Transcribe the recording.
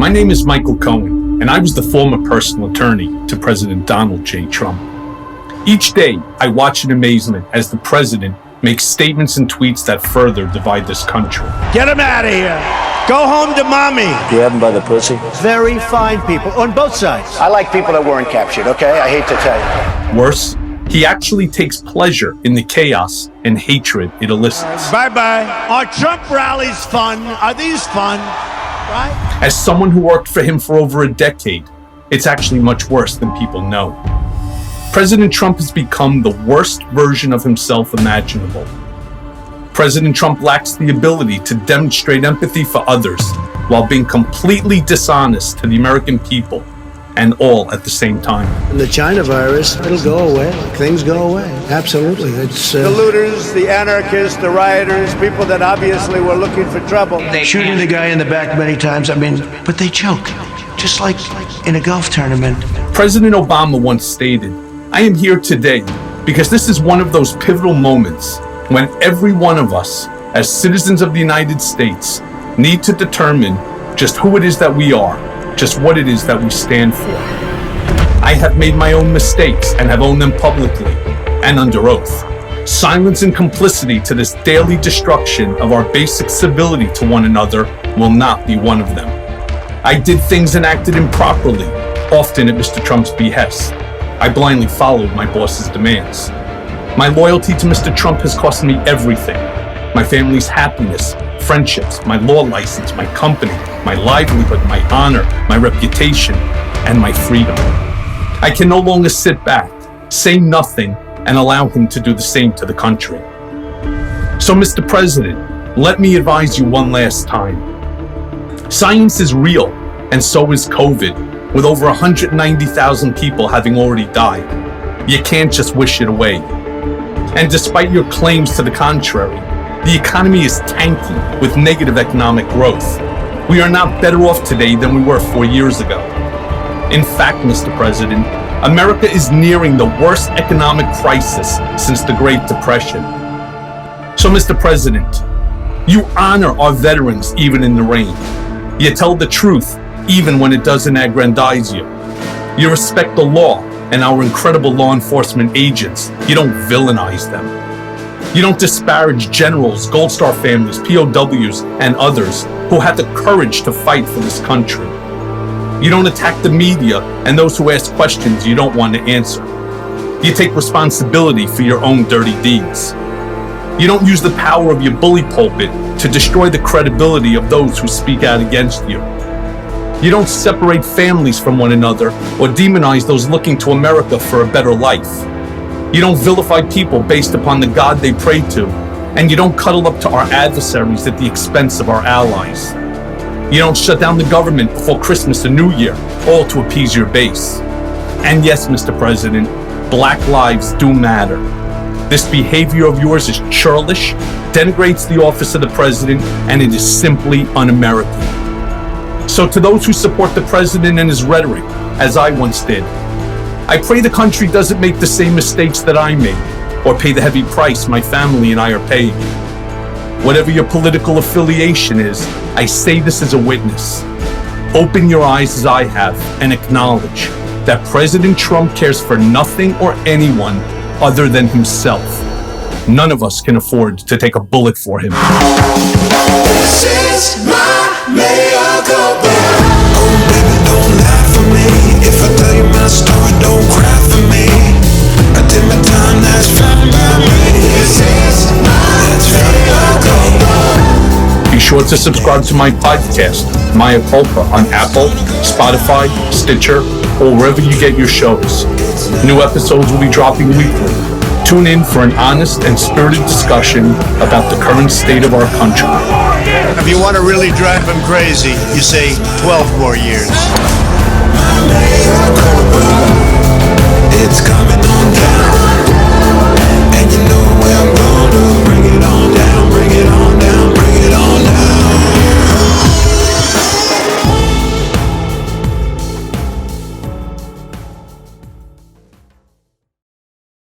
My name is Michael Cohen, and I was the former personal attorney to President Donald J. Trump. Each day, I watch in amazement as the president makes statements and tweets that further divide this country. Get him out of here. Go home to mommy. Do you have him by the pussy? Very fine people on both sides. I like people that weren't captured, okay? I hate to tell you. Worse, he actually takes pleasure in the chaos and hatred it elicits. Bye-bye. Are Trump rallies fun? Are these fun? Right? As someone who worked for him for over a decade, it's actually much worse than people know. President Trump has become the worst version of himself imaginable. President Trump lacks the ability to demonstrate empathy for others while being completely dishonest to the American people, and all at the same time. And the China virus, it'll go away. Things go away. Absolutely. It's The looters, the anarchists, the rioters, people that obviously were looking for trouble. shooting the guy in the back many times. But they choke, just like in a golf tournament. President Obama once stated, "I am here today because this is one of those pivotal moments when every one of us, as citizens of the United States, need to determine just who it is that we are, just what it is that we stand for." I have made my own mistakes and have owned them publicly and under oath. Silence and complicity to this daily destruction of our basic civility to one another will not be one of them. I did things and acted improperly, often at Mr. Trump's behest. I blindly followed my boss's demands. My loyalty to Mr. Trump has cost me everything. My family's happiness, friendships, my law license, my company, my livelihood, my honor, my reputation, and my freedom. I can no longer sit back, say nothing, and allow him to do the same to the country. So, Mr. President, let me advise you one last time. Science is real, and so is COVID, with over 190,000 people having already died. You can't just wish it away. And despite your claims to the contrary, the economy is tanking with negative economic growth. We are not better off today than we were 4 years ago. In fact, Mr. President, America is nearing the worst economic crisis since the Great Depression. So, Mr. President, you honor our veterans even in the rain. You tell the truth even when it doesn't aggrandize you. You respect the law and our incredible law enforcement agents. You don't villainize them. You don't disparage generals, Gold Star families, POWs, and others who had the courage to fight for this country. You don't attack the media and those who ask questions you don't want to answer. You take responsibility for your own dirty deeds. You don't use the power of your bully pulpit to destroy the credibility of those who speak out against you. You don't separate families from one another or demonize those looking to America for a better life. You don't vilify people based upon the God they pray to, and you don't cuddle up to our adversaries at the expense of our allies. You don't shut down the government before Christmas and New Year, all to appease your base. And yes, Mr. President, Black lives do matter. This behavior of yours is churlish, denigrates the office of the president, and it is simply un-American. So to those who support the president and his rhetoric, as I once did, I pray the country doesn't make the same mistakes that I made, or pay the heavy price my family and I are paying. Whatever your political affiliation is, I say this as a witness. Open your eyes as I have and acknowledge that President Trump cares for nothing or anyone other than himself. None of us can afford to take a bullet for him. This is my Mea Culpa. Oh baby, don't lie for me. If I tell you my story, don't cry for me. I did my time, that's fine by me. This is my Mea Culpa. Be sure to subscribe to my podcast, Mea Culpa, on Apple, Spotify, Stitcher, or wherever you get your shows. New episodes will be dropping weekly. Tune in for an honest and spirited discussion about the current state of our country. If you want to really drive him crazy, you say 12 more years. It's coming.